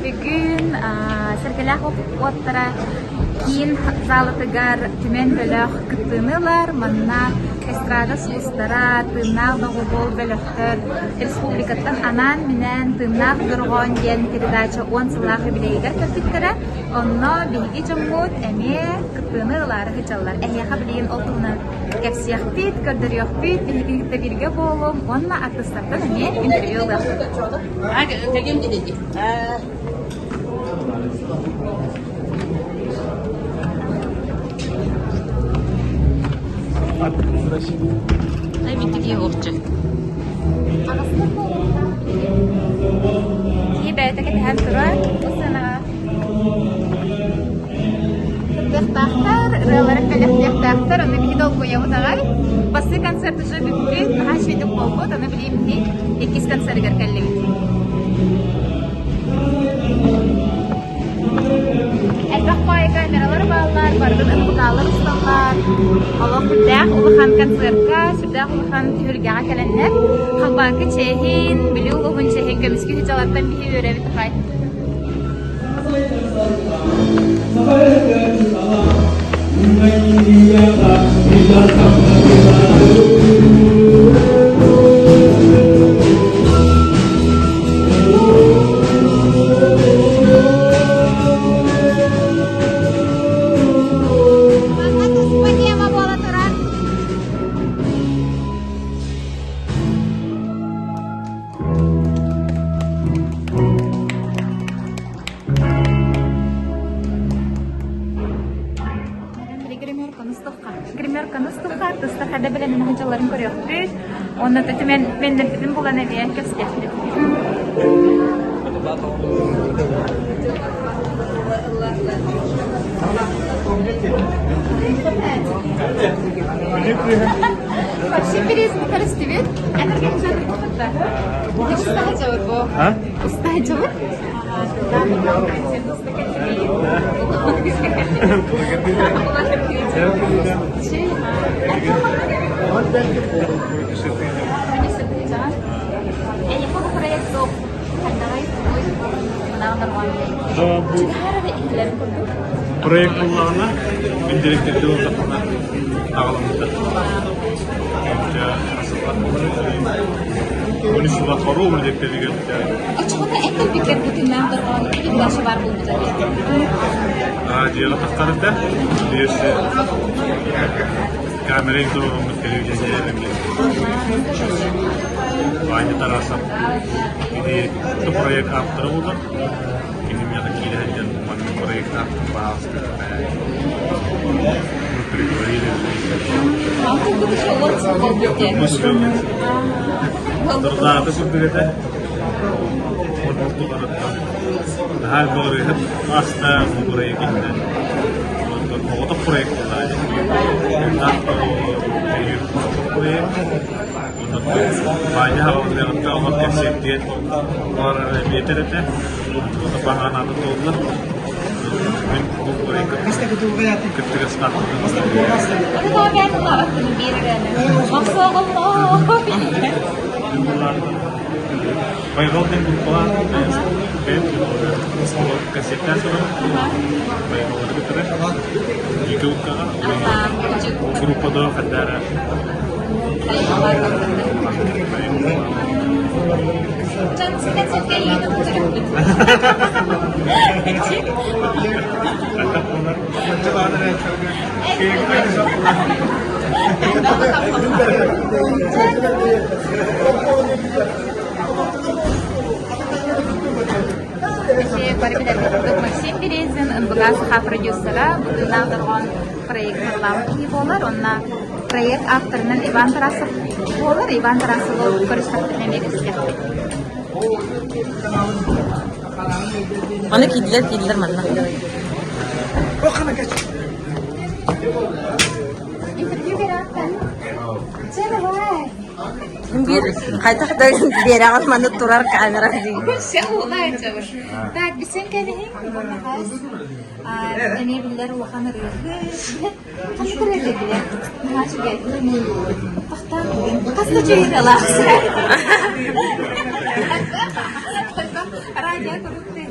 Bugün sergilah ottara kiin zalıtıgar tümen bölük kıttığınılar manna estrada sulustara tığnağı doğu bol bölüktür Respublikattan anan minen tığnağı durğun diyen передача on sılahı bileyger kırtıktıra onno bilgi cumhut eme kıttığınılar hıçallar ehyaha bileyin olduğunu kepsiyah bit, kırdırıyor bit, bilgi gitte birge bolum onunla artistlardan eme interviewlar. Tegem gidecek. Ay bitti diye olacak. İyi belki hem durar. Bu sana. Daftar, relarak kalak daftar, onu bir dol koyalım da Pasti konser itu juga bikin, hasil itu popo, tapi beli ini, ikis konser gerkali. Elbak koy kameralar ballar, barber alır ustalar. Allah sudah ulahan konserka, sudah ulahan hürgah kalenler. Habaki cehin, beliau ulahan cehin kemiski hijalattan bihi örevi takay. Terus ada bilang nak jalan Korea. Onda tuh men bukan nabi yang kesnya. Şimdi biz karıştırdık. Enerji güzel bir kutu. Ustaha cevap bu. Ha? Ustaha cevap. Proyek kullanana indirekte de orada tağlamında. Bunu şu vakarı mı diye biliyorum. Açıkta en de fikir bütünler var. Bir başı var bu bize. Diğer tarafta birisi kamerayı durumunda televizyon yerinde. Aynı tarafta bir de proyek yaptırıldı. Benim ya da kilerden bu proyek yaptırıldı. Terdapat sebenarnya, hal baru itu pasta proyek ini, untuk foto proyek saja. Untuk proyek, untuk banyak hal yang kalau eksekutif orang better itu, untuk bahan atau tuh ketika start. Itu kalau kan nggak biar kan. Maksud Allah. Bayrol dan Gulpala ben kasetler sonra bayrol itu keren ikut ke grup do kadara Can sedikit kayak itu Максим Березин, НБГ продюсера, бүгіннен тұрған проекттің лампы болар, онна проект авторынан Иван Тарасов болар, Иван Тарасов ол көрістіктімен егістер. Onu kilitler manna. Interview beratan. Cene var. Bir kaytak da bir ağız manna turar kamera di. Şey olay çabuk. Tak bizim kelihin bana has. Ini benar wakan rih. Kan keren dia. Masih gitu. Paktan. Kasta cerita lah. Raja korupsi.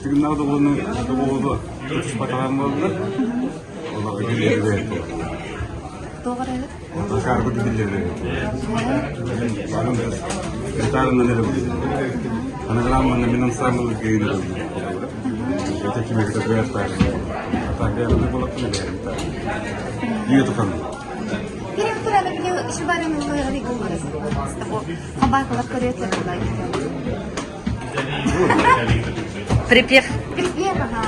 Signalda bunu oldu. Tutuş patalarım oldu. Onlar ödülleri verdi. Doğru evet. Şarkı ödülleri verdi. Benim gitarımda ne oldu? Anagrammanın benim sanmalı geyini oldu. Öteki mektup verdi. Takviyelerinde bulaklı ne verdi? İyi tutanım. Директора били шибарин регулярно с того. Хабакалар корректор была. Припев. Привет, ага.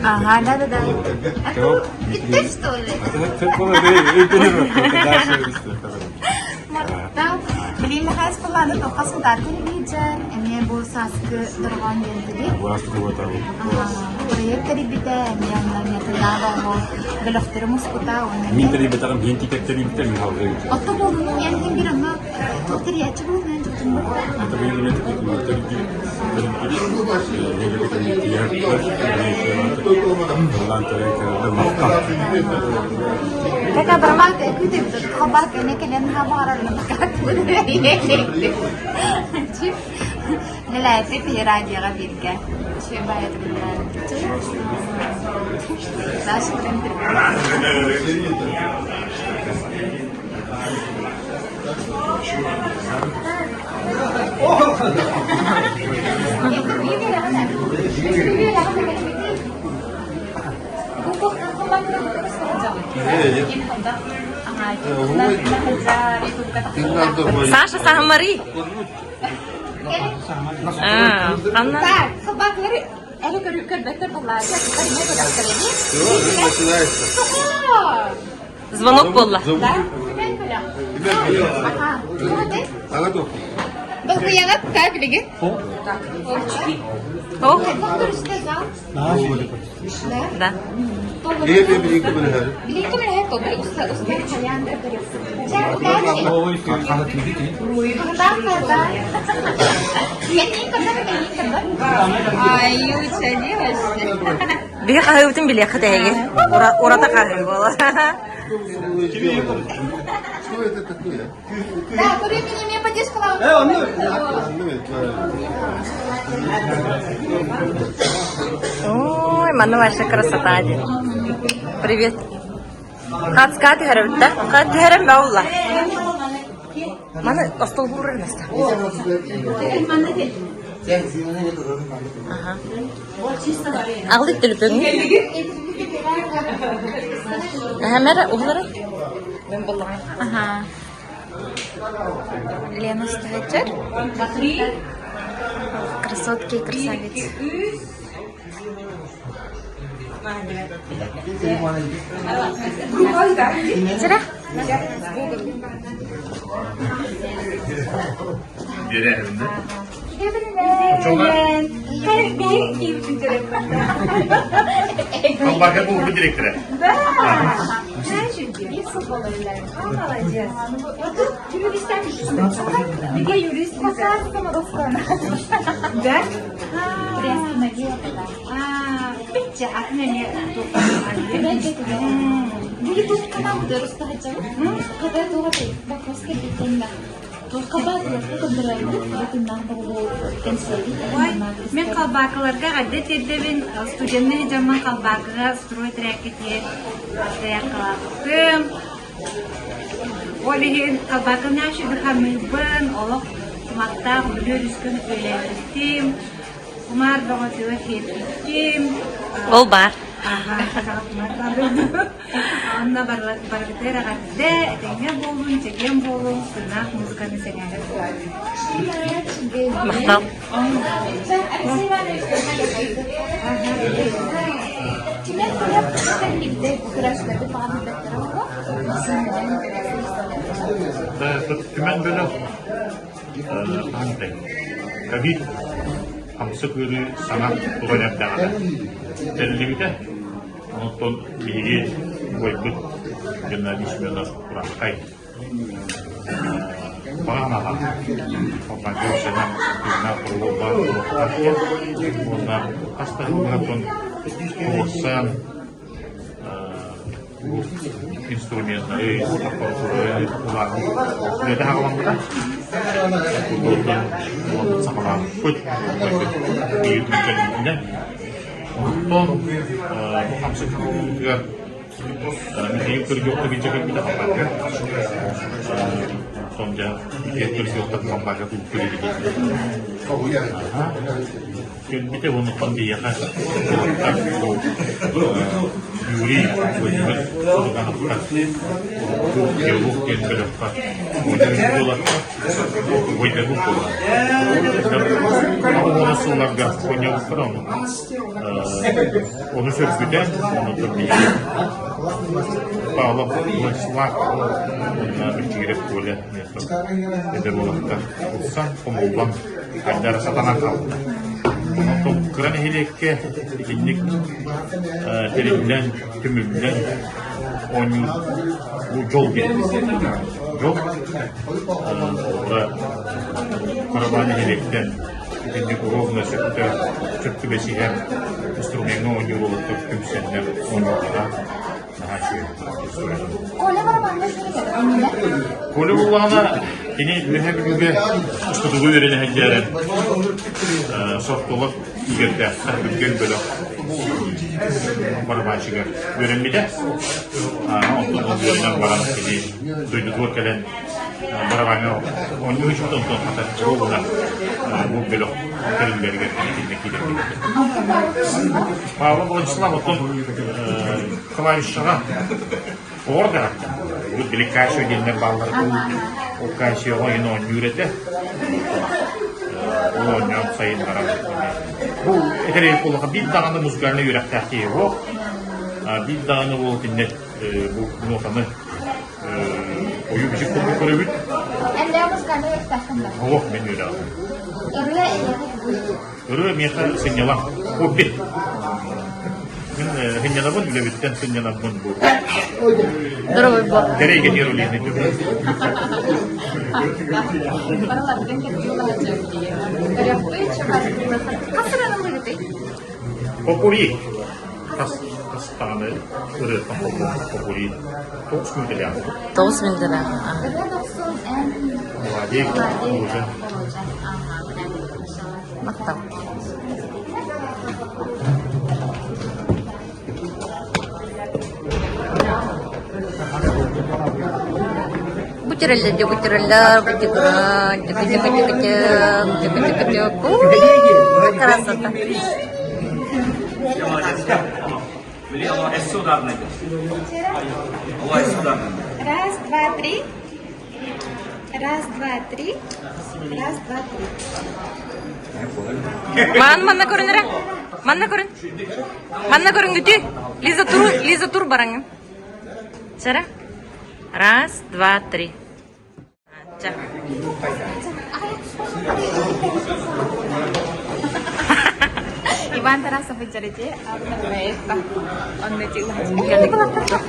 Ага, да. Ты что ли? Блин, хас планы то касудар телевизор, мне был саскы дороган делди. Проект терибите, мне на тендава го белохтермус кута он. Мин терибите там гентик терибите мин халгы. Отто болду мен ким бирама тотерячы болду мен жуктум. Это benim Така брамата е куте хабак не келен хабара как لا في رادي غبيك شي بايت لا Саша Сахамари. Анна. Так, собаклары. Эле көрбөттөр булар. Звонок болла. Да? Бak uyanıp kalbine О, Doktor işte zal. да. Bilekte mi hep doktor usta kayan doktor. Sen kadar. Yeni kadar. Ay, uçanıyorsun. Bir kahvetin bile katayı. Orada kahve bolla. Что это такое? Да, курю мне поддержка. Ой, мана ваша красота. Привет. Кат харам, да? Кат харам баула. Мана остол бурренес. Ага. Алды телефон. Мера улары. Ben buldum. Ага. Лена Стайчер. Красотки и красавицы. Зря? Geri evinde. Kalbaka bu uğurlu direktire. Молодец. Я юрист. Да? Будет тут команда рассказать. Когда это вот вопрос какие-то. Мен қалбақыларға ғадет еддебін студентмен жаман қалбақыға строй трәкетке қылақтым. Олеген қалбақын ашыды қамызбын, олық тұмақтақ бүлер үскін өйләвістім. Умар бағатыға хеттім. Ол бар. Анда баргытыр агатте, теңе болун, чекен болун, сынақ музыканы сеңәлі. Мақтал. Да, түмен бөлі аңдай. Кабит хамсы көрі санат тұрайап дағада. Тәлілігіде, онықтан биге ойбыт Геннадий Семенов Құраққай. Бағанаға, оған көрсенен күнна құрылуға құрылуға онда қастағы мұратон Korsan bu instrumentleri kullanıp neden havalanmadan buradan sakalan put bir ülkelerinde ondan bu hamsi juga misalnya kerja kebijakan kita apa ya sonja kerja terlambat itu kerja Kan kita bunu pandiya kan yuri wajib sudah kan jauh kan berapa wajib pula wajib pula kalau orang sudah gak punya ukuran orang sudah orang terbiasa kalau bersuat berkira boleh itu boleh kan urusan pembuang ada rasa tanah kau untuk keren hilekke ikinlik terinden tümümden onu bu yol yol karabani hilekten ikinlik rovna sekte çıktı besihem instrumeni onu olup tümsenler onu da Kole bulana ini mühim juga kutubu verene heceren softoluk yerde sarıgın böyle barbaçıga verilmedi. Onun üzerinden varan kedi duyduğu kelen barabanya onu hiç tonton hatta çoğuna bu böyle kelimleri getirdiğinde Pahalı bolçular oton kıvayışıga orada bu delikasyon gelinler bağları o karşı oyunu yürüte o oynuyor sayın var bu etereyi kulağa bir dağını müzgarını yürekte o bir dağını o dinlet bu notanı oyu bir şey kurdu kurabit oh ben yürü Örü miyaka senyalan kubit Hanya pun lebih kan senyalan pun bu. Dari gini ruli ini juga. Populi, pas tanah udah populi, toks minta ya. Toks minta lah. Wajib, udah. Mantap. Buciralla, красота. Раз, два, три. Раз, два, три. Раз, два, три. Mana көрін ere? Mana көрін күті? Лиза тур бараңы. Сара? Раз, два, три. Aja. Iban terasa bicara je, apa mereka? Anda cakap.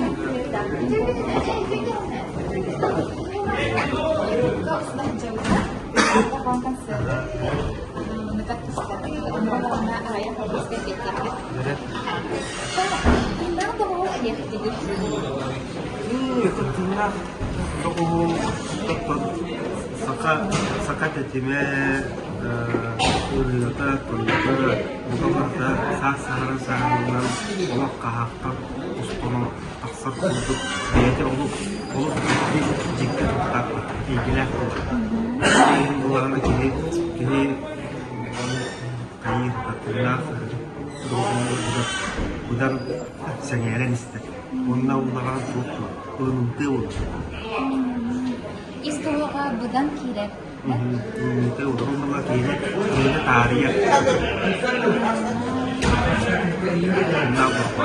sakat etime uriyata kuliata bukamarta saharan olak kahakta ustono aksar untuk diyete oluk jika tak igilah bulan kini kayu katuna udah sengeren istek unna udaran tutu unte Istuloka budan kirek. Itu udah rumah kiri, ini tarian. Enggak apa-apa.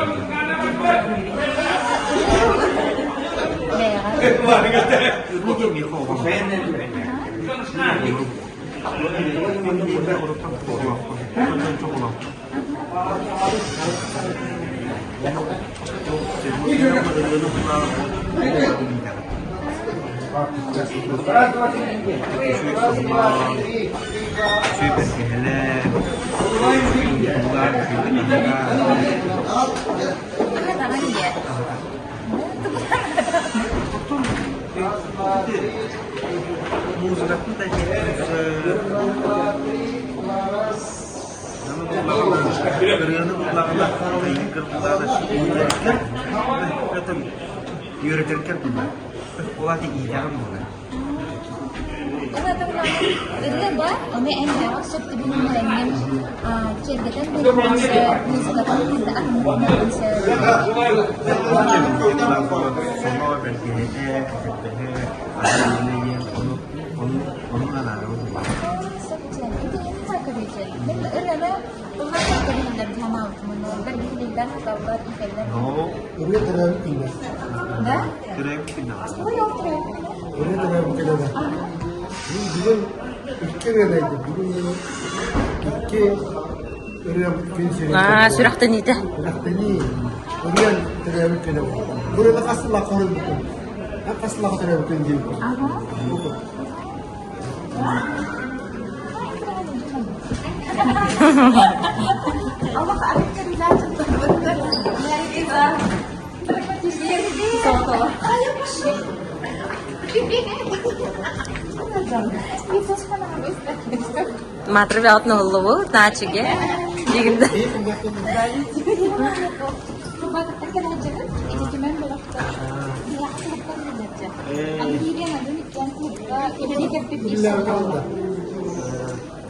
Itu jadi kok. Muzda pun tadi yürütürken bunlar. Olah di ijan bunlar. Irga ome enggak sok tibi nangin cerdekan di konser musik kan kita akan konser Semua berkini ada ini onu anak sekjen itu apa kerja dan irga pemakai dari handar jamal menurut dari dan kabar event Oh, Ini terlalu pindah. enggak kira pindah. oh ya oke Ini terlalu pindah. Ini bilang ikir ada itu. Bilang ikir terlalu pindah. Ah, surahtan itu. Ini Urian terlalu pindah. Bukan kasih laporan itu. Kasih laporan terlalu pindah. Allah kearif kerja betul dari kita Toto ayo masih itu sekarang habis Матер вялт на голову, начиге. Дигинде. itu cuma belok dilaksanakan saja. Tapi dia nggak demikian juga. Jadi terpikir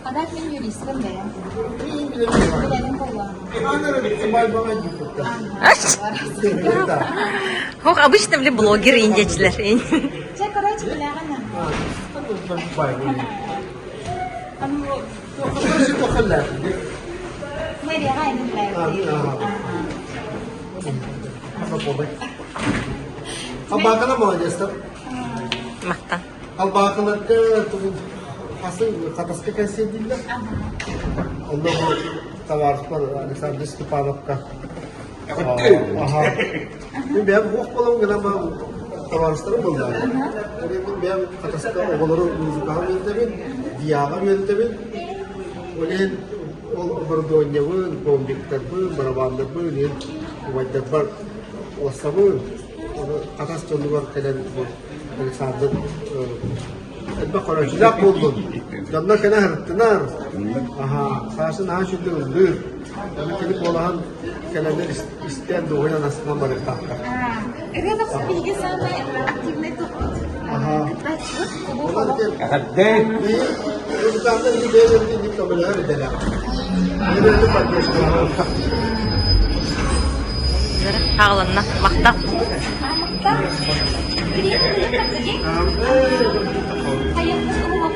Kadang kan juris kan ya. Bila yang keluar. Хох обычно бли блогер индечилер. Saya korang sebelah kanan. Kamu Itu kelas. media kan ini Apa boleh? Albakan mau aja stop. Махта. Albakan ke tuh hasil atas kekasih dia. Allah tawaras par Alexander Stepanovka. Aha. Ini biar buah kalau kenapa tawaras terus benda. Jadi ini biar atas ke orang musik kami tapi dia kami tapi oleh berdoanya pun, komputer pun, berwanda pun, ini wajib ber wasamun atas contoh kalian Alexander. البقرة جلاك وضن جنك نهر التنار أها ساسن عاشو دل أنا كنت والله كلام استيادو هنا ناس نمبر التاكا Ini tuh pergi sama aktifnya tuh. أها والله كده Kadang ini kita akan di dalam ini kembali hari dalam ini itu pakai sekarang Хағланна, махта. Kayak semua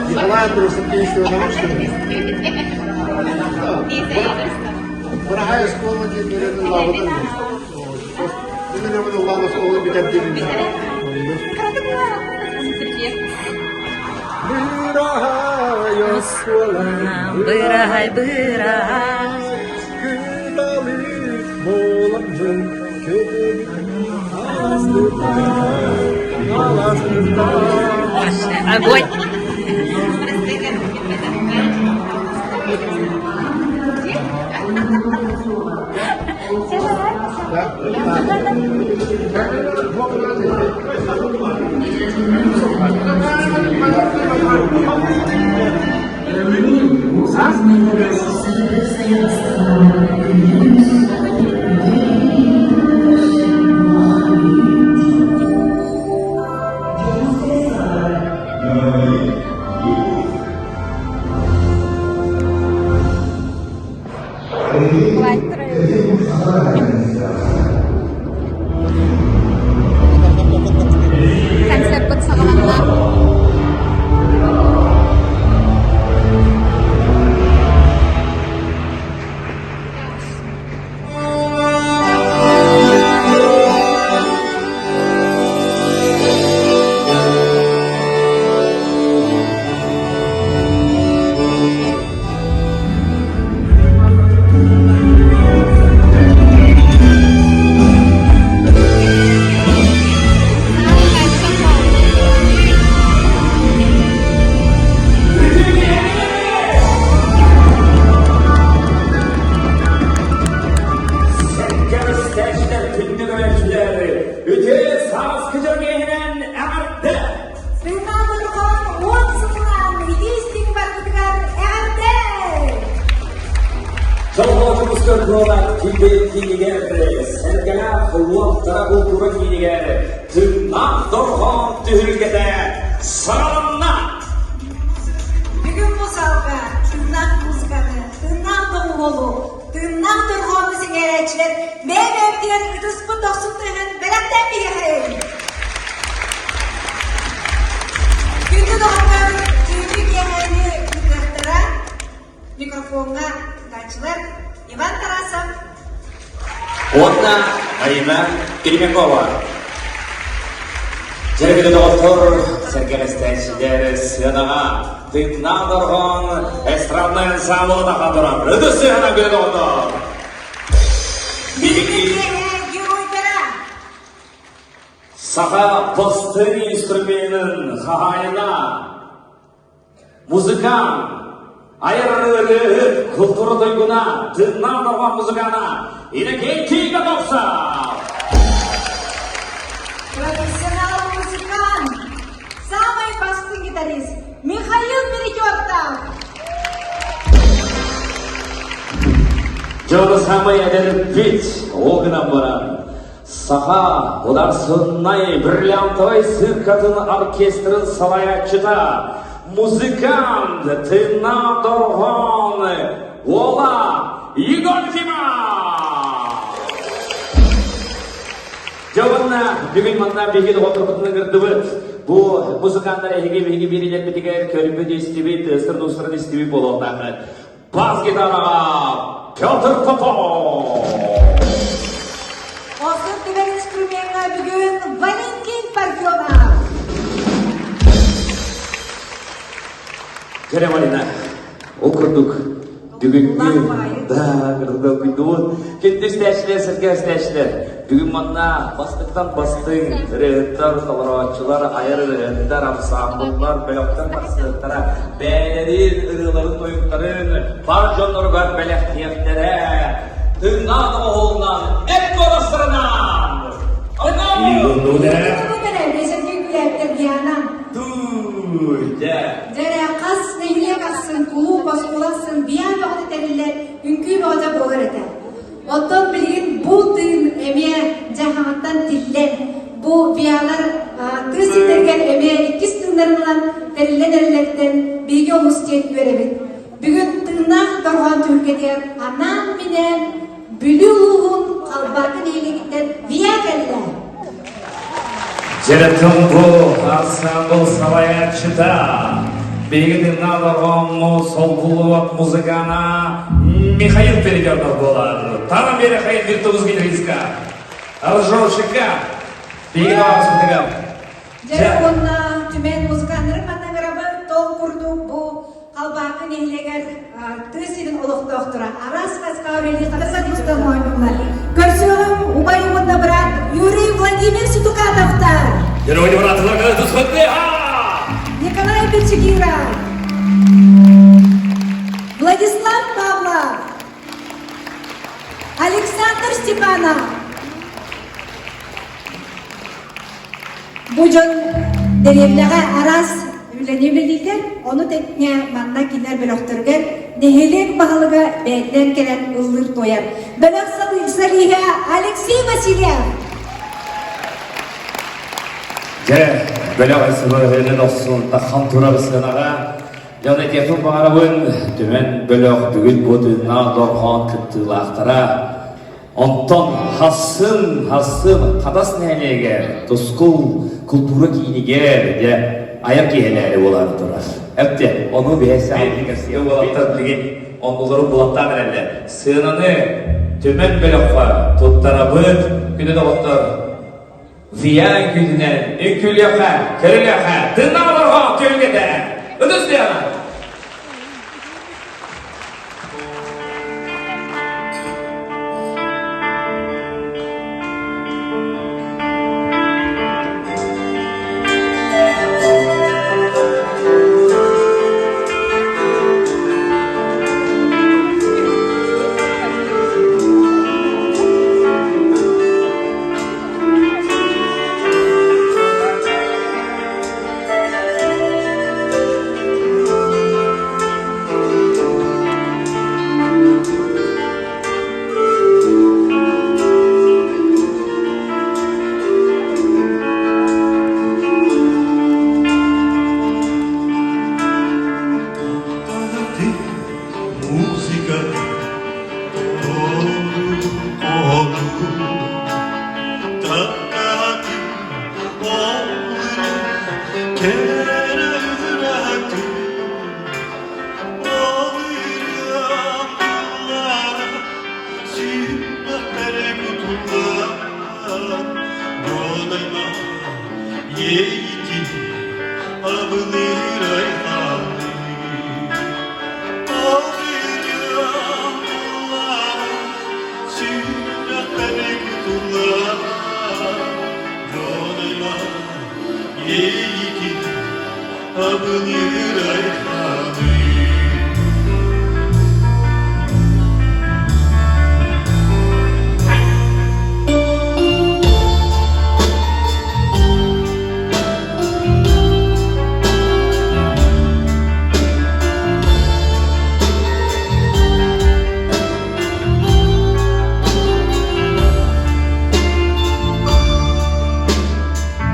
Николай terus sendiri Berahaya sekolah di Miran Lawan. Ini namanya Allah sekolah bikin diri. Berahaya sekolah. Бырахай, бырахай. Kembali bolanjang Огонь. Kan sebut sama orang Üte saz kıcırgeyinen eğerde. Sınavırgan 10 sınıran idistin bakıdgan eğerde. Çoğunluğumuz körküyorlar tilbe kiniger. Sergeler kılvak tarafı kuru kiniger. Tırnak dorhan tühülgede. Sağlamlar. Bugün bu salga tırnak muzganı, tırnak doğulu, tırnak durğanı singereçler, mevmevdiyen rızkı dostunluğun berekten bir yahil. Gündü doğanlar tüylük yahini mikrofona, mikrofonga tıkaçlar, İvan Tarasov. Одна Марина Перемякова. Жергілікті доктор сәргелестәншілер сынаға тыңнан тұрған эстрадный ансамблына қатырам. Үді сыйына бері доктор. Геройлара. Саха постын инструментін хахайына музыкан айырылығы күлтұры дойгuna тыңнан тұрған музыкана Инекей Тига Токса. Профессионал музыкант, самый бастый гитарист Михаил Перекертов. Жолы самый әділіп бет, оғынан барам. Саха, одар сыннай бриллиантовый циркатын оркестрін салаятчыта. Музыкант, тына дорған, ола, Игорь Зима. Жауынна, бүгін маңна бейгеді отырбытының үрдібіт. Бұл музыканттар әйге берілер бітігер көрімбеді істебет, ыстырды істебет болуындағы. Бас гитараға Петр Попов. Осыр тігер инструментға бүгін Валентин Парфенов. Жаре Марина, оқырдық. Бүгін кірдік күндігін. Кенді істәшілер, сірге істәшілер. Бүгін маңна бастықтан бастың, рейттар, таларатшылар, айыр рейттар, амсамбылдар, бәліқтар, бастықтара, бәлерін, ұрыларын, ойықтарын, панжонларған бәліқтиектері, тыңнан оғылынан, әт қорастырынан! Зәрі қас нәйле қасын, құлу басқыласын, биян вақты тәрілер, үнкі вағда болар әті. Оттан білген бұл тыын әме жағағаттан тиллер, бұл биялар тыз сендерген әме 2 тыңдарынан тәрілер әрілерден бейге олыстен өребет. Бүгін тыңнақ дұрған түргедер, анан менен бүлі ұлығын қалбатын ейлігінден бия кәлілер. Жеретім бұл ансамбл саваятчыта. Бейгінің надырғанмы сол бұлуат музыкана Михаил Перекертов болады. Танам бері Михаил виртуоз гитаристка. Аржолшыка. Бейгінің арасындығым. Жәрі онна түмен музыкандыры қатаңырабы тол күрдік бұл қалбақы нейлегер түйсінің ұлықты оқтыра. Арас қасқа өрелі қадаса дұстан ойнымлар. Көрсеуім ұбай ұмында бірат Юрий Владимир Сутукатовтар. Герой братыларға тұсқытты. Николай Печегира. Владислав Павлов. Александр Степанов. Бужон деревняға арас үйленемелілдер, оны тәтіне манна кинер бөліқтірген, нехелек бағылыға бәйден келен ұллыр тояр. Бөлік салиға Алексей Васильев. Бөлік айсыбырғылын оқсын таққан тұрабы сынаға. Яны кепін бағарабын, төмен бөлік бүгін бұдына дорған күттілақтара. Онтон хасын, қадас нәлеге, тұскул, культура кейінігер, аяқ кейелері олар тұрар. Әпте, оны бәйсі алынғырсия олаттар білген, онылары бұлаттан әрелі. Сынаны төмен бөліққа тұттарабын, күні доғыттар. Зиян күнінен, үкіл яқа, кіріл яқа, тыңнан оларға түйілгеді. Үдіс дейіна.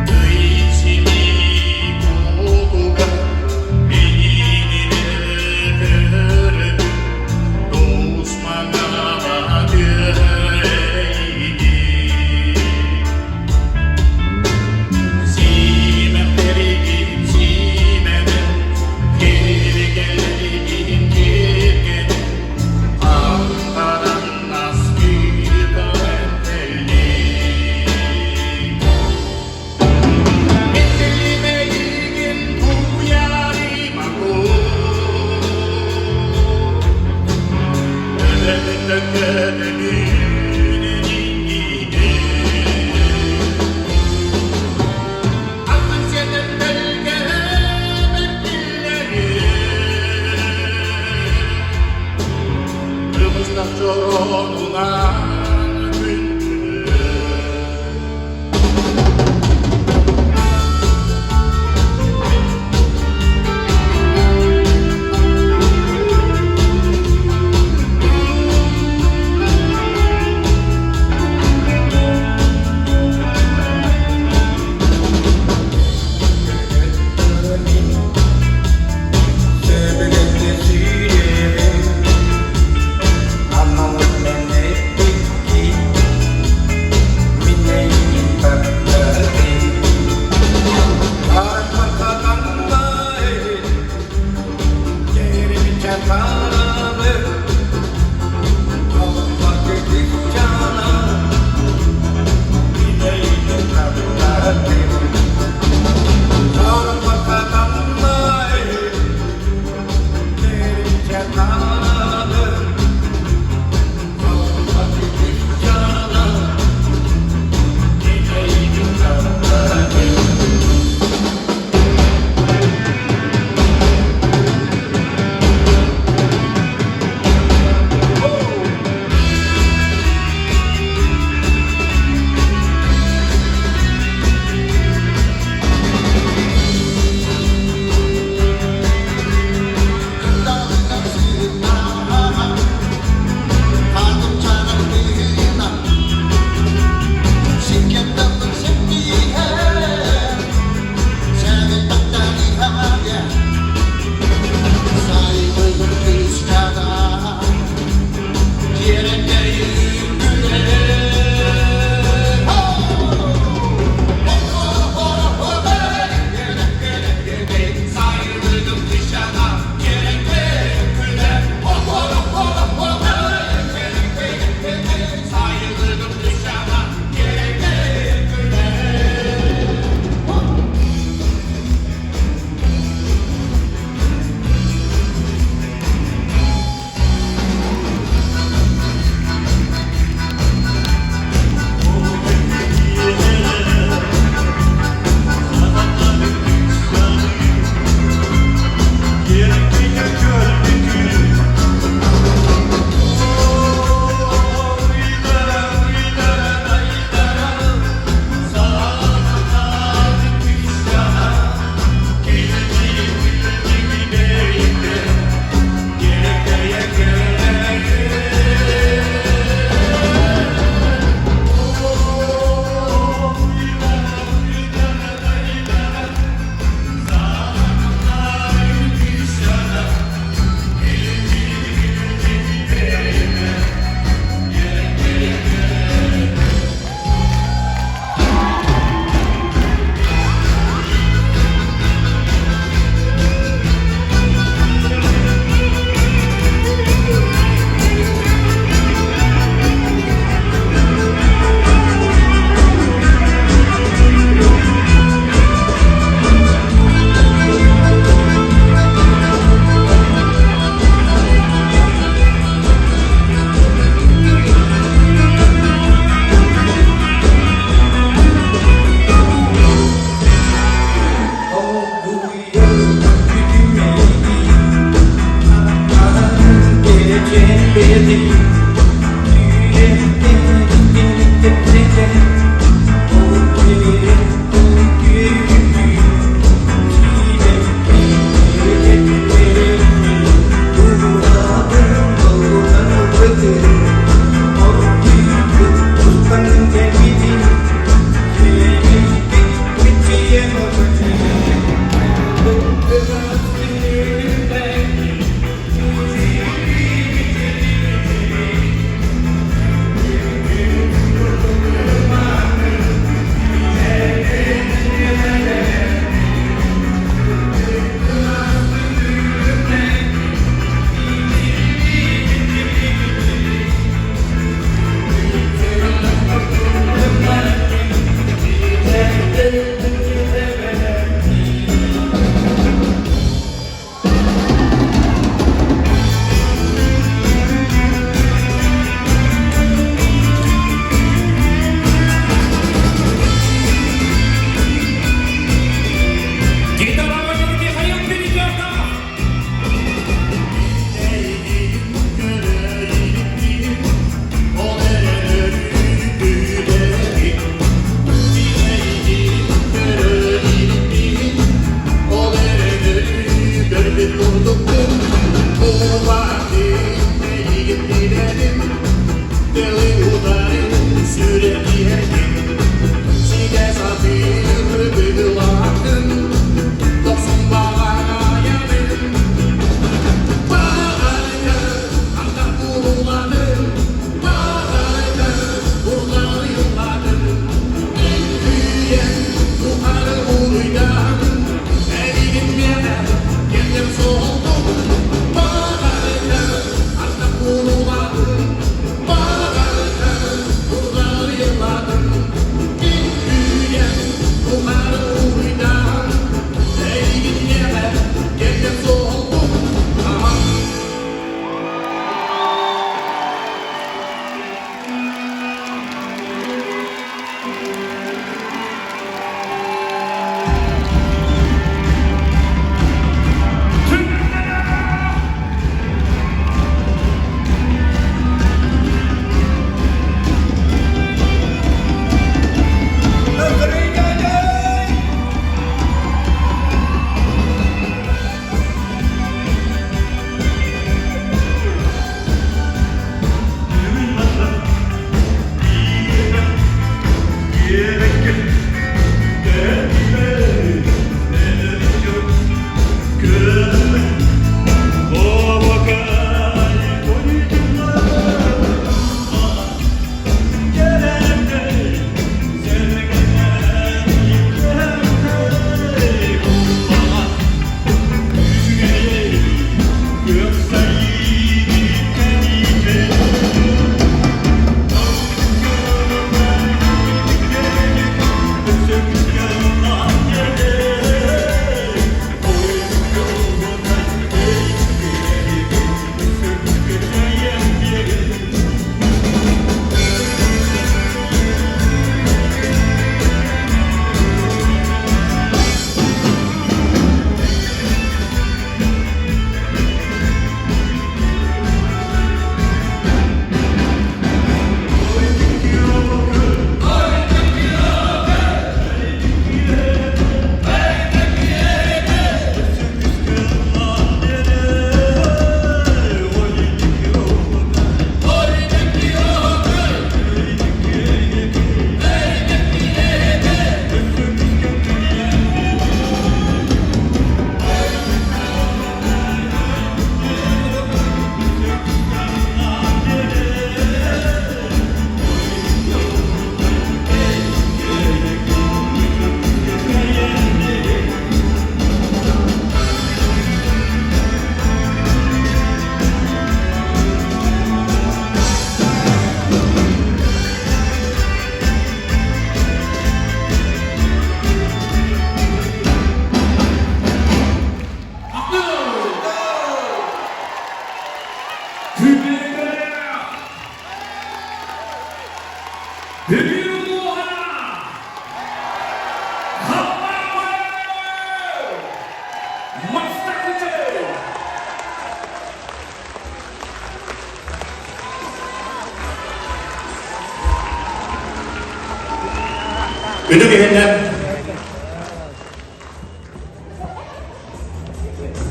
의심이 고도가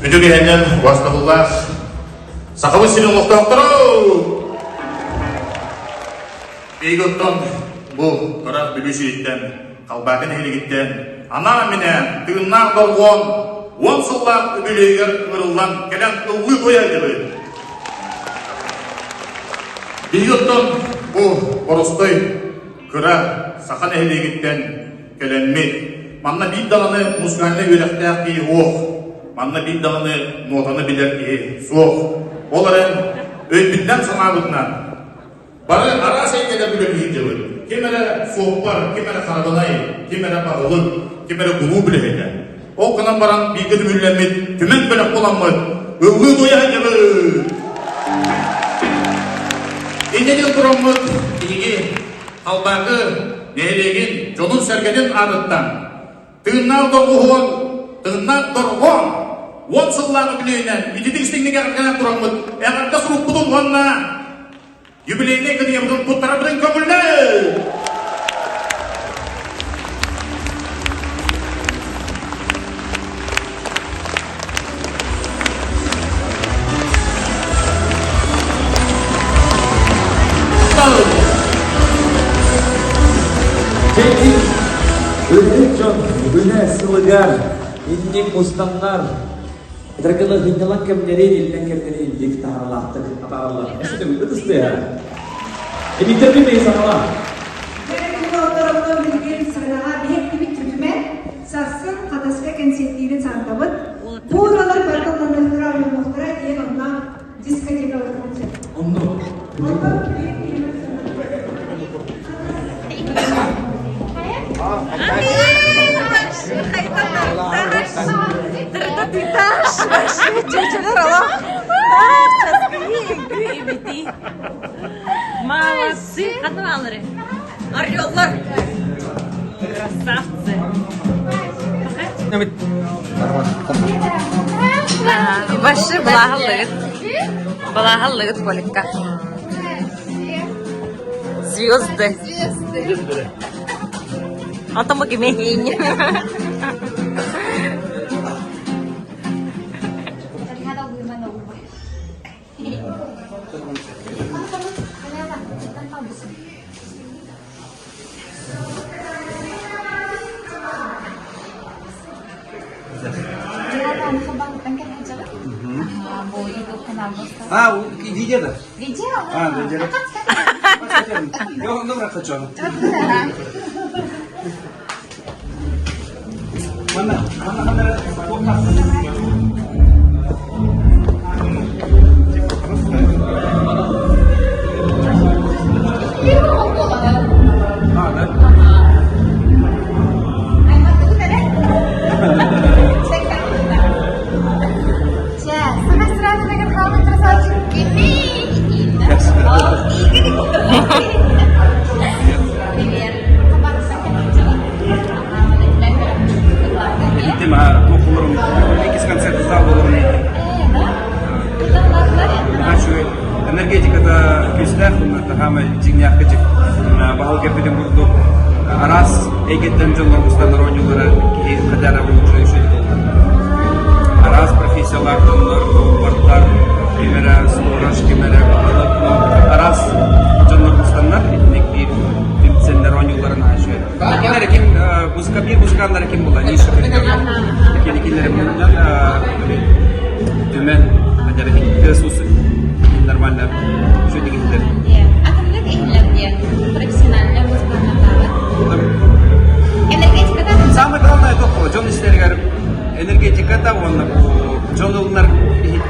Ödü gehenden Vastagullah Sakavı sinin muhtahtırı Beygotton bu Kırak Bülüşüyitten Kalbakın Heligitten Ana minen tığınnar dolgon 10 sıllar öbüleyger kırıldan Gelen ılgı koyaydı Beygotton bu Korostoy Kırak Sakan Heligitten Gelenmi Manna bir dalını musganlı yölekte ki oğ Manna bir dalını notanı bilir ki soğuk Oların öğütbitten sanabından Bana ara seykede bülümleyince Kimere soğuklar, kimere karadanay, kimere bağılır, kimere gulu bilehede O kanan baran bir gıdım üllenmedi, tümen bölek olanmadı Övgü doyaydı İndedin duramıd, ilgi, kalbakı, nehilegin, jonun sergenin arıttan Tığınnar doğuğun, tığınnar doğuğun 10 sıllarını bileyinen, ididik istekini gerçekten duramıd Eğerde surup budun vanna Юбилейный кыды ябдын путтарабдын көңүлүнө. Teknik, Ödekcan, Güne Sılıgar, İnnik Mustanlar, Dragılı Hınyalan kemleri, İlden kemleri, İldik Taralaktık, Atarallah. Eşit'e mi kıtıstı ya? Bitirdi miyiz ama? Böyle otorumda bilgileri sıralaha bir gibi tütüme, sarsın kadasıya kensettiğini santabıt, bu oralar bakımlarına muhtara diye ondan diskoteka konser. Onu. Молодцы, каналры. Орёллар. Красавцы. Başı Балагалыгыт Поликка. Звезды. А там гемень. Видео? Видео? Видео. Я номер хочу. Mana энергетикада күстәх, һәм җиңнәр кичек баһал кепидән бурдук. Арас эгеттән җонлар устан ронюлары кадәр булышы ишет. Арас профессиялар җонлар, бартлар, кемера, сторож, кемера, арас җонлар устаннар ник бир бимсеннәр ронюларына ишет. Кемера кем музыканнар кем була, нише кемеләр менән төмен хәдәр Иисус нормально все дигәндер. Акымлык эһләп профессиональный музыкантлар. Энергетикада Самое главное это было, Джон Истергер, энергетикада, он Джон Улнар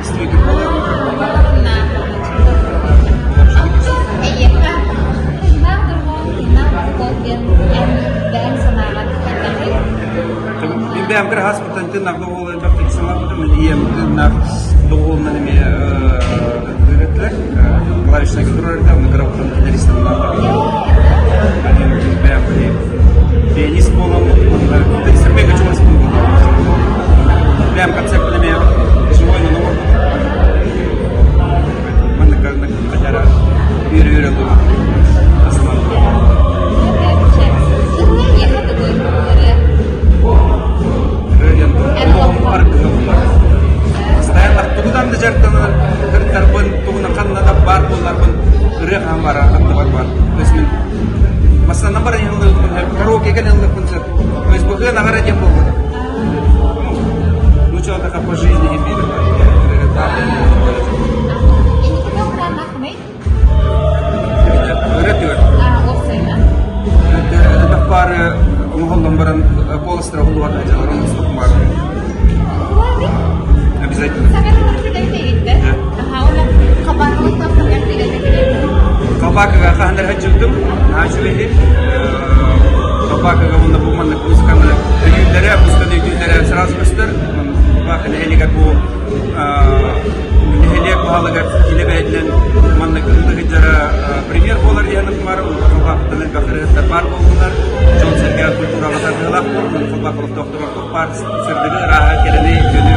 истеги было. Ben bir hasbatan tırnak doğulu baktık sana bütün diyem tırnak doğulu menime öğretler. Klavişine götürürler, mikrofon gitaristler. Ben pianist olan, instrument kaçırması bu. Ben konseptimi живой на новом. Mana kadar yürüyorum. Aslında. Еган Эллы концерт. То есть Бога на городе был. Ну, что-то по жизни и миру. Пары уголом баран полостра улуат аджаларын стопмар. Обязательно. Kabakaga kahandar hajjudum, naşvehi. Kabakaga bunda bulmanlık müzikanları ödüllere, müzikan ödüllere sırası göster. Bakın heligat bu heliye pahalıgat ile verilen manlık ındagıcara premier bolar diyanık var. Kabakadan bakırıqta par bolunlar. John Sergey kulturalı tadılaq bolunlar. Kabakalık doktorluk partisi sırdığı rahat geleni yönü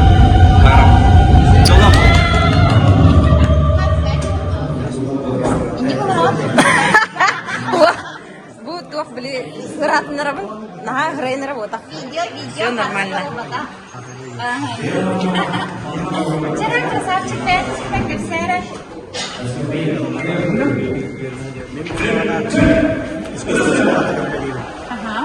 var. Jolap. Bu tuh beli surat nerabun, nah harain nerabota. Все нормально. Вчера красавчик Петр, как и все. Ага.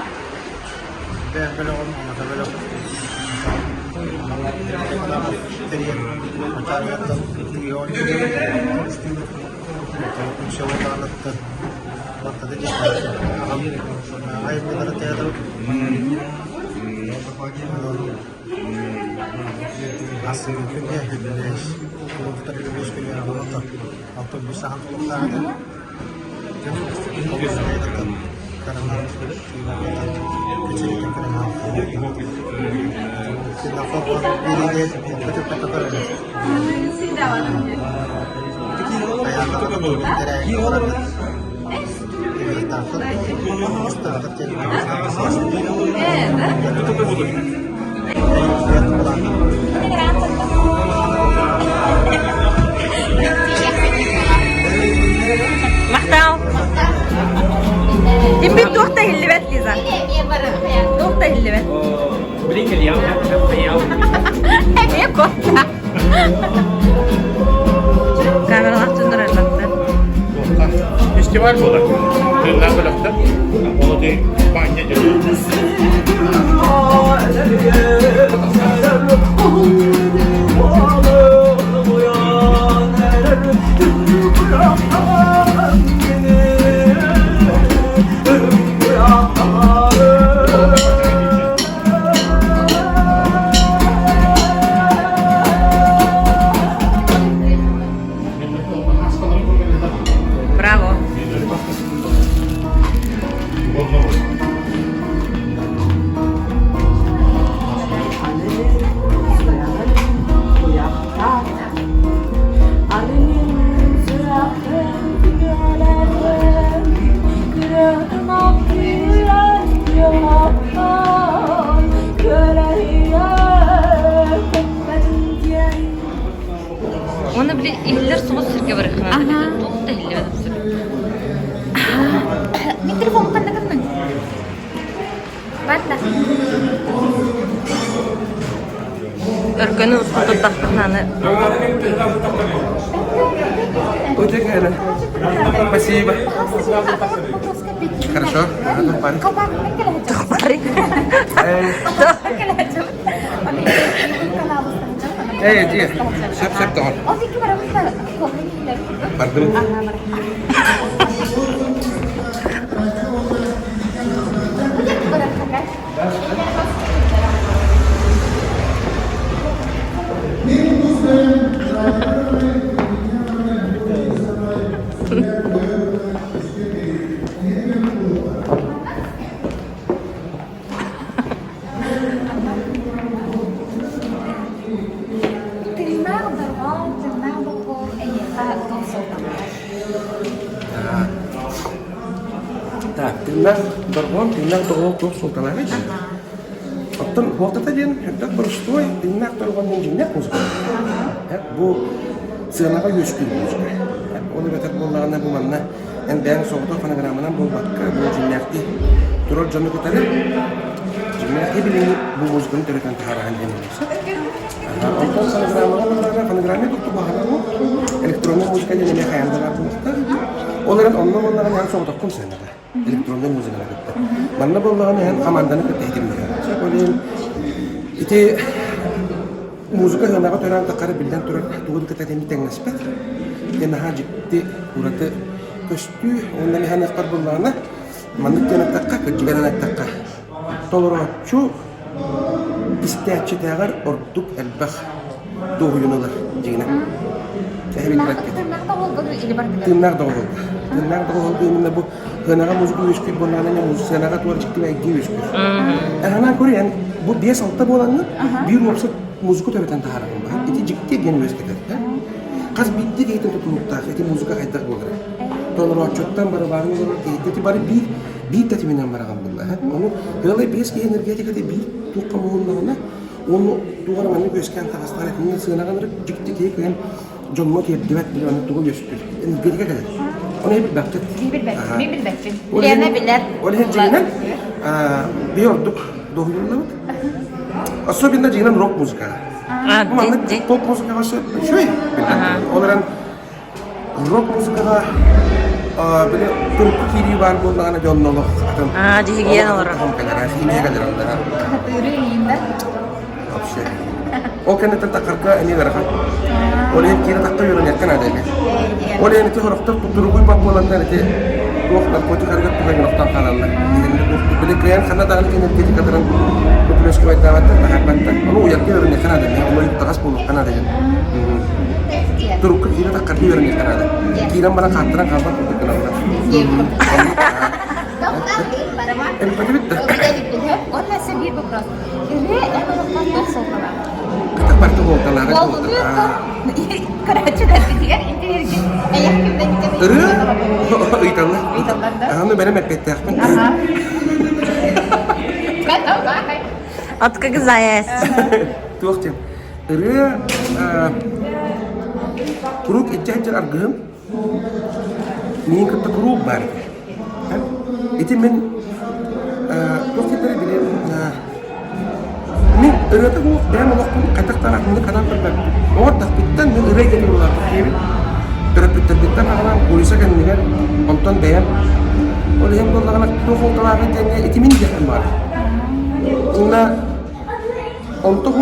Мақтау. Тимби тоқта хиллибет Лиза. Тоқта хиллибет. Brinca de alma, Эме котта. Камералар түндірәләтті. Festival bu da. Yıllar bıraktı. Onu da banya geliyor. Bravo. Onu bile iller soğuk sirke var. Toqta hillibet. Mikrofon kandakın mı? Ben de. Örgünü usulü tahtını. Спасибо. Хорошо. Iya. Siap toh. Oh, sih kemarin Pardon. Так, тиннах даргон, тиннах даргон тух султанович. Оттон хуактата ден, хәттәк борыштой, тиннах даргон ден җиннәк музыка. Бу сыгынага өскүн музыка. Оны бетер боллагына бу манна, әндән соғыта фонограмманан бу бакка, бу җиннәкти. Турор җаны күтәреп, җиннәкти билен бу музыканы төрәтән тахараган ден. Оттон фонограммага фонограмма тукту баһалар. Электронный музыка ден хәянда бар булса. Onların onların yani son takım senede. Elektronda müziğine gitti. Bana bunların yani kamandanı kıtaydım ya. Öyle iti müzik hına tören takarı bilden tören tuğdu kıtaydım tengesbet. Yani hacıktı burada köstü ondan hani karbonlarına mandık yana takka kıcıgana takka. Toloroçu İstihçi tağır orduk elbaq doğuyunular jigine. Tırnakta oldu ili var bile. Tırnak da oldu. Tırnak da oldu yeminde bu hınağa müzik üskü bunlarla ne müzik senağa tuvar çıktı ve gi üskü. Hemen koruyan bu 5-6 bolanı bir olsa müzik töreten taharım var. İti ciddi gen üskü der. Kaz bitti ki tutulukta iti müzika kaydak bolar. Toloroçuttan barabarını olur. İti bari bir tatminan baragam bunlar. Onu böyle bir eski energetik de bir tukamuğundan onu duvarmanı gösken tavastanetinin sığınağınları ciddi ki koyan John ki devet bile onu tuğul gösteriyor. Energetik kadar. Onu hep baktık. Bir bekçin. Bilene bilir. Onu hep cihinen bir olduk doğuyunlar. Asıl bir de cihinen rock müzika. Ama pop müzika var şöyle. Onların rock müzika böyle Türk kiri var bunlarına jonnolok. Dihigiyen olarak. Ini kadar onlara. Yürüyeyimde. Şey. O kendi takarka ini verkan. Oleh kira takka yurun yakkan ada ini. Oleh ini tuh dokter turugui papulan dan itu tuh narkotik harga tuh lagi dokter kanan lah. Ini tuh beli klien karena tangan ini jadi kataran populis kuat dawat tahapan tak. Lalu yakkan yurun yakkan ada ini. Oleh itu takas puluh kan ada ini. Turuk kira takar yurun yakkan ada. Kira mana kantoran kapan untuk kenal orang. Betul betul. Ona seviye bu biraz. Yürü, ama bakmak sonra. Kita partu mau kelar. Oldu Karachi dari dia itu ayah kita Itu lah. Anu benar mepet ya. Kan tahu kan? Atka güzel. Tuh cem. Kuruk ijar argam. Nih kata kurubar. Itu men tuh kita bilang min ternyata gua dia melakukan kata tanah ini kadang berbeda. Oh tak pitan min rega di luar kiri. Terpitan orang polisi kan ini kan nonton bayan. Oleh yang kalau anak tuh kalau lagi tanya itu min jangan marah. Karena untuk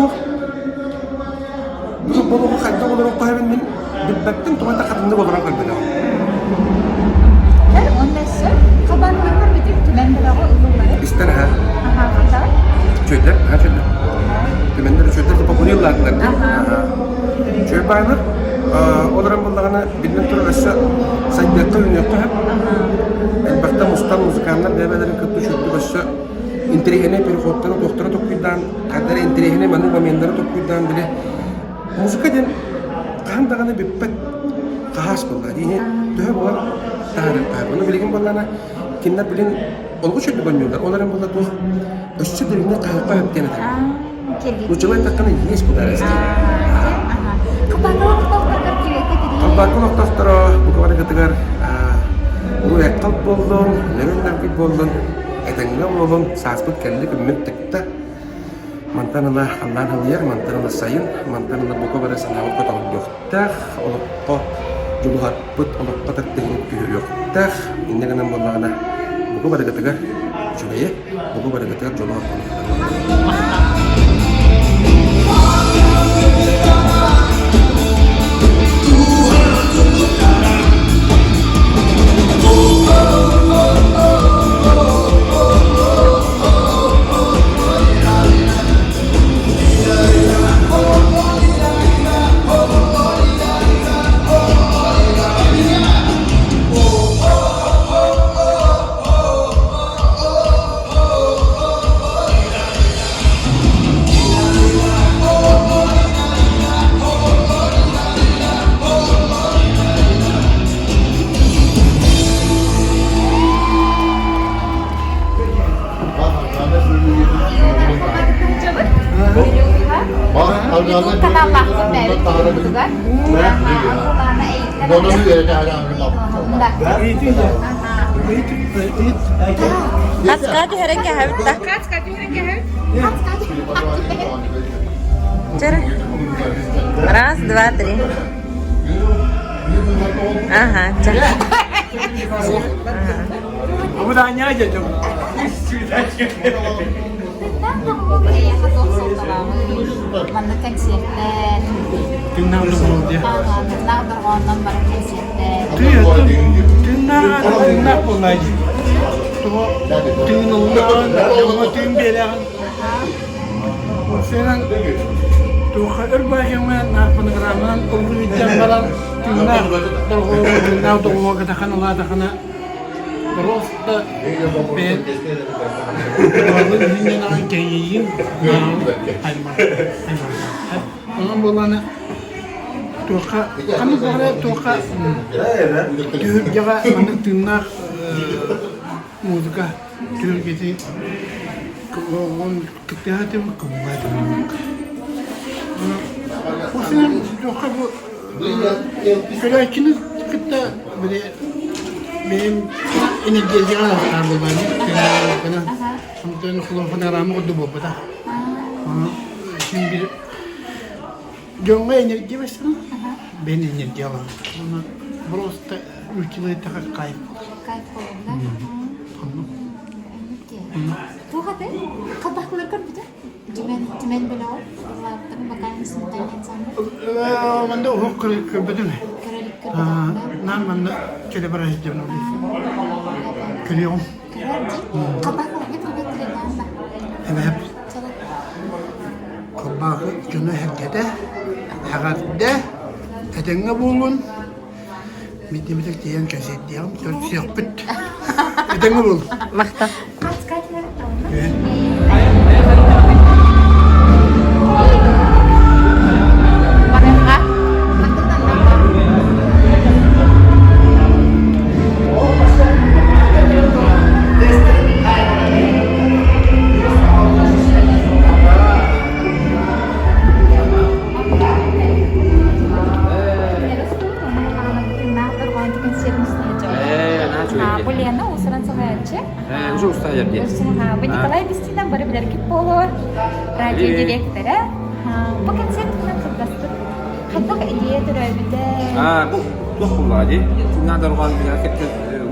tuh baru kata orang paham min debatkan tuh mata kata orang kan beda. Dan ondan kapan memang betul ben berapa uzunları? İstirahat. Kata. Çöder, ha çöder. Kemender çöder de popüler olarak da. Çöder baylar. Onların bunlarına bilmem türlü aşağı sayıda oynuyor ki hep. Elbette mustan müzikanlar beraberlerin kötü çöktü aşağı. İnterihine perikotları doktora tokuydan, kadar interihine manu bamenleri tokuydan bile. Müzika den kan dağına bir pet kahas bunlar. Yine tühe var. Taharet. Onu bilgin bunlarına kimler bilin olgu çöktü banıyorlar. Onların bunlar tuh öşçü derine kayıpa yaptığını da. Bu cevap takkanı yes bu darısı. Kapan dokter kerja tadi? Kalbakın doktora bu kadar ketegar. Bu ekal boldun, nereden bir boldun. Etengga boldun, sasput kelli kemüttekte. Mantan Allah haliyar, mantan Allah sayın, mantan Allah bu kadar sanawat kota dokter, Allah kota juluhat put, Allah kota teknik yok. Teh, ini kan namanya buku pada ketegar, coba ya, buku pada ketegar juluhat. Itu kata langsung dari itu kan? Kaç kati hereng ke havta? Kaç kati hereng ke havta? Cara. Раз, два, три. Ага, cara. Kamu tanya aja dong. Mana konserten. Kenal dong dia. Kenal berkonon bareng konserten. Dia tuh kenal pun lagi. Tuh tinggal bilang. Sekarang tuh erba yang mana peneraman pemberitaan barang kenal tuh mau katakan Allah katakan terus ben kalau ini nang kayak orang bolana tuh kami boleh tuh juga mana tunak musika tuh gitu kalau kita hati kembali Maksudnya tuh kamu kalau kita beri ini dia jangan ambil banyak karena sampai kalau peneramu itu berbeda. Şimdi jonga enerji besar, ben enerji alam. Просто ülkeleri takar kayıp. Kayıp oldu. Tuh hadi kabaklar kan bir de. Cimen belau. Tapi makan semuanya sama. Manda o kırık betul. Nan manda kere baraj canım. Kırıyorum. Kabaklarnya berbeda nambah. Evet. Coba. Kabakı canı herkede. Herkede. Edenge bulun. Midi diyen kesit diyen. Dört siyahpıt. Edenge bulun. Мақта. Kaç lira oldu? Evet. Mereka Полена усран сагачы. Уже устали где? Вы Николай Бестина бары билерки полу радио директоры. Bu konsertini kıldastı. Hatta ideye töröbüde. Bu to'xulladi. Nadargan harakatga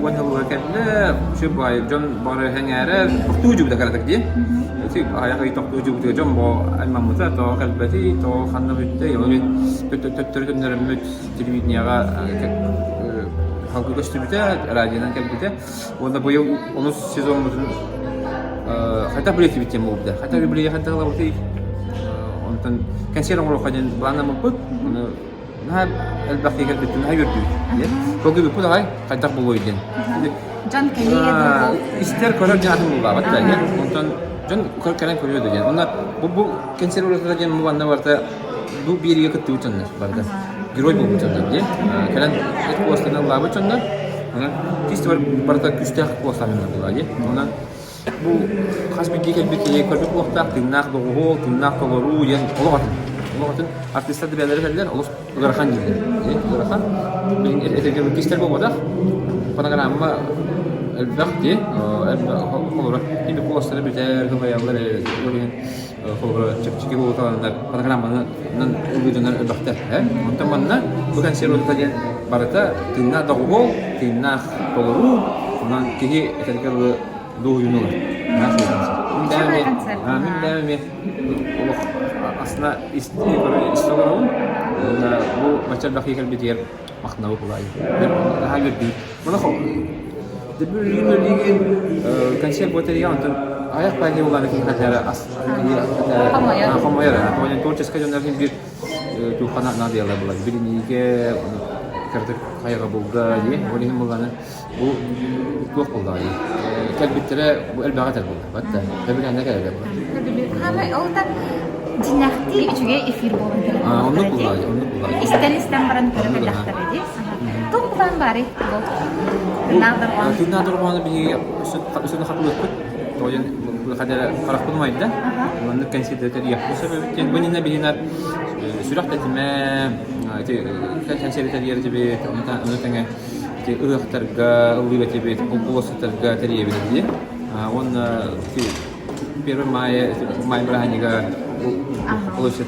wajhlar kabla shu boy jon bor hangara tuju da karatak di. Sip ayaga itoq tuju da jon bo almamuta to qalbati to xannabitda yani tötürünlerimit televideniyaga halkı gösteribde radyodan kabda. Onda bu yıl 10 sezonumuzun hatta bileti bitti bu da. Hatta bileti hatta lawti ondan kanser olur kadın bana mı put nah الباقي قلت انها يردو فوقي بيقول هاي قد تقبلوا يدين Can Kelly'ye ister kolar janatım bu babat da ya ondan jan kol kalan koruyor da yani onlar bu kanser olur kadın bu bana varsa bu bir yıl kıtı uçanlar barda giroy bu uçanlar diye kalan et postuna Allah uçanlar ona tister barda küste postanlar diyor ya ondan bu hasbi dikel bir kere korup vakta tinnak doğu tinnak doğru yani Olağatın artistler de belirli feller olur Garahan gibi. Garahan benim etekte kistel bu kadar. Panagramma elbette olur. Bir postları biter kabayalar böyle olur çıkıcı bu tarzda panagrammanın uygulanır elbette. Muhtemelen bu kanser olacak barata tinnak doğu tinnak doğru ondan ki etekte doğu yunulur. Nasıl? Min aslında istiyorum bu macam dakika bir makna bu lagi. Daha bir mana kok. Debut lagi kanser buat dia untuk ayak pagi ulang lagi kata kamu ya atau yang torches kajian dari bir tu kanak nadia lah lagi beli ni ke kerja kaya kabuga je boleh mulana bu tu aku lagi. Kalau bicara bu elbaga terbuka, betul. Tapi kan ada ada. Ama o da dinakti juga efir boldu. Onu kullanıyor. İsten baran körü daktar edi. Tuh ban bari boldu. Nağdır var. Nağdır var bir üstüne haklı tut. Toyun bu kadar karak bulmaydı. Onu kanser dedi ya. Bu sebepten bunun ne bilinen sürekli etme kanser dedi gibi onu tenge ıhtarga, ıvı gibi okulusutarga teriyebilir diye. Onu bir may beraniga oluştu.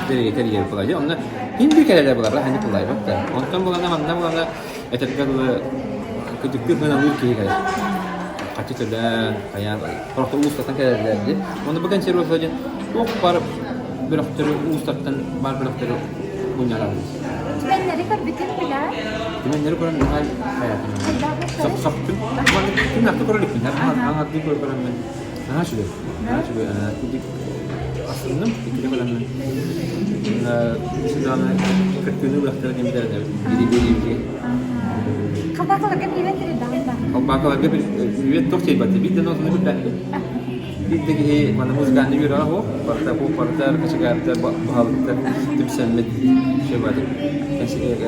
Teriye kolay. Onu hindi kere de bular, hani kolay baktı. Ondan bulana manna bulana etekler Küçüktür ben alır ki gayet. Kaçı türlü kayan farklı uluslardan geldi. Onu bugün çevre olacak. Çok var bir hafta uluslardan var bir hafta bunyalar. Tümenleri kar bütün bile. Tümenleri kuran hal hayatım. Saktım. Ama kim yaptı kurulup bin. Her anlattı kuran ben. Nah şöyle. Aslında ikili kuran ben. Sedana ketunu belajar di media diri. Kapag kalagyan ilan din dapat. Kalau bakal lagi biar tuh sih berarti biar nonton itu dah. Biar lagi mana musik anda juga lah, partai kesegaran bahal kita tim semet siapa tu. Kasih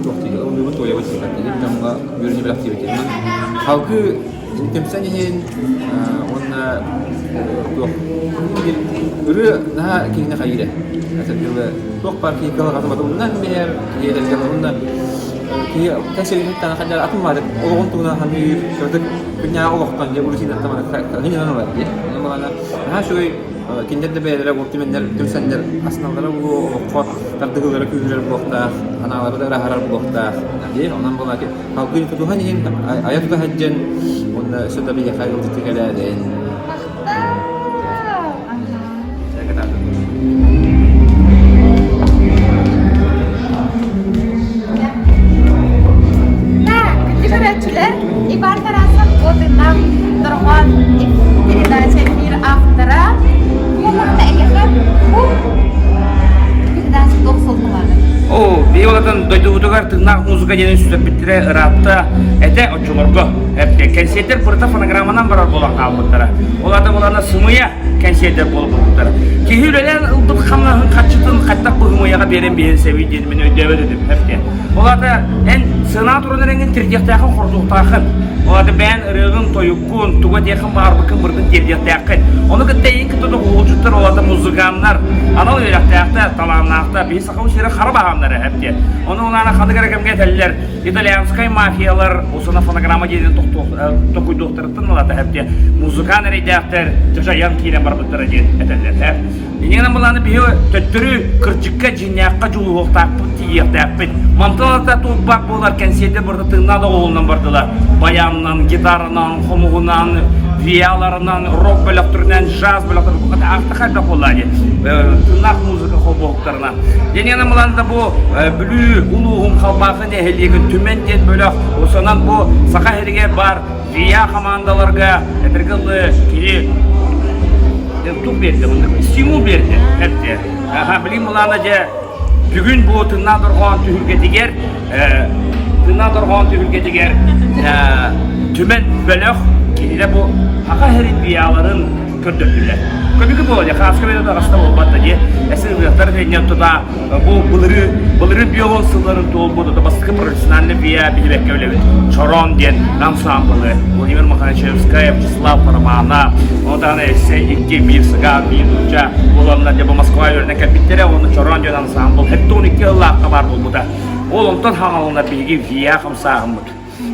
tuh sih kalau dulu tuh ya betul kan. Jadi kita nggak biar ni beraktif je. Hal ke tim saya ni warna tuh. Guru nah kini kaya dah. Asal juga tuh parkir kalau kata betul nah biar dia dari kalau nah Iya, kasih tanah kanjar aku mah ada orang tuh nah kami sudah punya Allah kan dia urusin teman ini nana lah ya, nama nah sih kinjat deh beda waktu menjer tulisannya asal kalau gua kuat terdengar dari kuliah waktu anak orang ada harap waktu jadi orang boleh lagi kalau itu Tuhan ini ayat itu hajan sudah banyak kali untuk kita lihat dan saya kata Öğrenciler ibar tarafından odundan durgan передача bir автора bu nokta egeher bu передача doksolmaları. Bir oladan doyduğudugar tırnak muzika jenen süsep bitire ıratta ete oçulurgu. Hep kensiyetler burada fonogrammadan barar bolan kalmıktara. Olarda bolana sımıya kensiyetler bolup bulutlara. Kehüleler ıldıp kamlahın kaçıtın kattak bu hımıyaga beren bihen sevi jenimini ödevet edip hep de. Olarda en sığınağı turunun rengin tirjektaakın korduqtaakın. Olarda ben ırığın toyukkun, tuga deyakın barbıkın bırgın tirjektaakın. Onu gıttayin kıtıda oğulcutlar olarda muzikamlar. Anal öylektaakta, talanlaakta, bir sakın şirin harabağamları hep de. Onu onlara kadıgarakam getirler. İtalyanskay mafiyalar, o sana fonogramma jenen tokuyduğuqtırıttın olada hep de. Muzikan ereydaktar, tıjayan kiyle barbıklara jen eterler hep. Yine bulanı bir töttürü kırçıkka jinyakka juluğuqtaakpın tiyektaakpın. Mamtalata tuğbak bolar kensiyette burada tığına da oğulundan bardılar. Bayandan, gitarından, homuğundan, viyalarından, rock bölüktüründen, jazz bölüktüründen bu kadar aktakar da kolaydı. Tığnak muzika hobuqlarına. Yine bulanı da bu bülü, uluğum kalbakın ehelliyegin tümenden bölük. O sanan bu saka herige bar, viya komandalarga, etirgilli, kiri, tuğ verdi, stimul verdi. Hepti. Bilim bulanıca bugün bu tığına durgan tühülgetiger, tümen bölük, kiri bu haka herin viyaların kördürdüler. Köpükü bu olacak, haskı beni de arasında olmadı diye. Esin rıhtar feyniyen tuta bu bılırı biyoğun sılların toğul da basıkı profesyonelli viya bilibek öyle bir Çoron diyen ansamblı, Vladimir Makhanachevskaya, Vyacheslav Paramana, ondan ise iki bir sıga, bir uca, olanlar da bu Moskva'ya örnek bittere, onu Çoron diyen ansamblı, hep de 12 yıllıkta var bu da. Oğlumdan hanalına bilgi viya kamsağımız.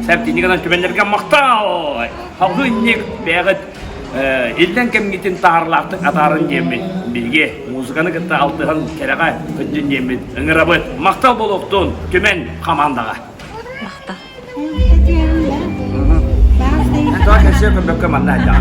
Sebti kadar tümenlerken maktal, halkı indik beğet, elden kemgitin taharlaktık atarın yemin bilgi muzikanı kıtta altıhan kerega kıncın yemin ıngırabıt maktal boluktun tümen kamandaga Makta. Entoa kesiyor kebek kemana aja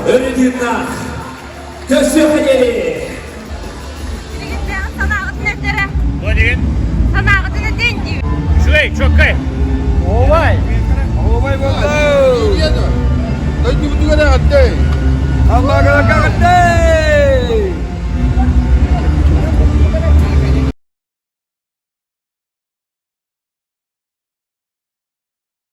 Öğretmenler. Teşekkür O deyin. Şurayı çok kayıp. Ovay boldo. Tayo juga ada ate. Ang mga kakakate.